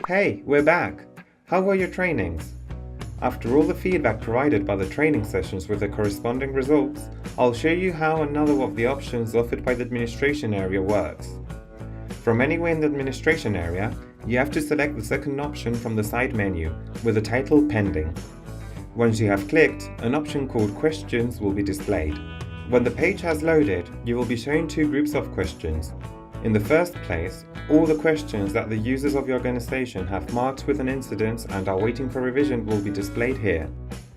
Hey, we're back! How were your trainings? After all the feedback provided by the training sessions with the corresponding results, I'll show you how another of the options offered by the administration area works. From anywhere in the administration area, you have to select the second option from the side menu with the title Pending. Once you have clicked, an option called Questions will be displayed. When the page has loaded, you will be shown two groups of questions. In the first place, all the questions that the users of your organization have marked with an incident and are waiting for revision will be displayed here.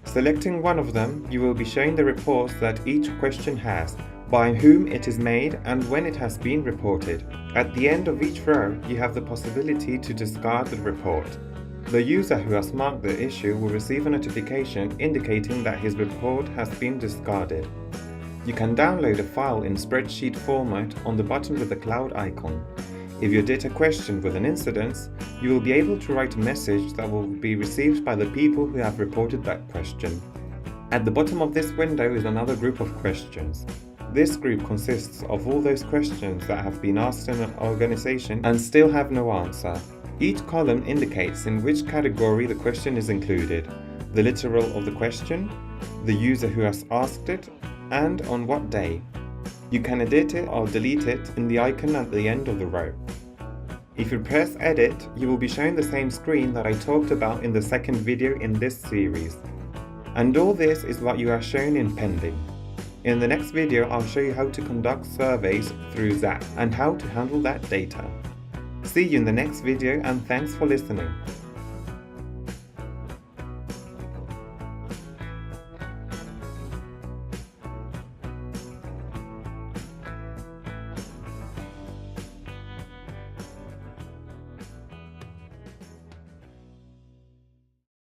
Selecting one of them, you will be shown the reports that each question has, by whom it is made and when it has been reported. At the end of each row, you have the possibility to discard the report. The user who has marked the issue will receive a notification indicating that his report has been discarded. You can download a file in spreadsheet format on the button with the cloud icon. If you did a question with an incident, you will be able to write a message that will be received by the people who have reported that question. At the bottom of this window is another group of questions. This group consists of all those questions that have been asked in an organization and still have no answer. Each column indicates in which category the question is included, the literal of the question, the user who has asked it, and on what day. You can edit it or delete it in the icon at the end of the row. If you press Edit, you will be shown the same screen that I talked about in the second video in this series. And all this is what you are shown in Pending. In the next video, I'll show you how to conduct surveys through Zap and how to handle that data. See you in the next video and thanks for listening.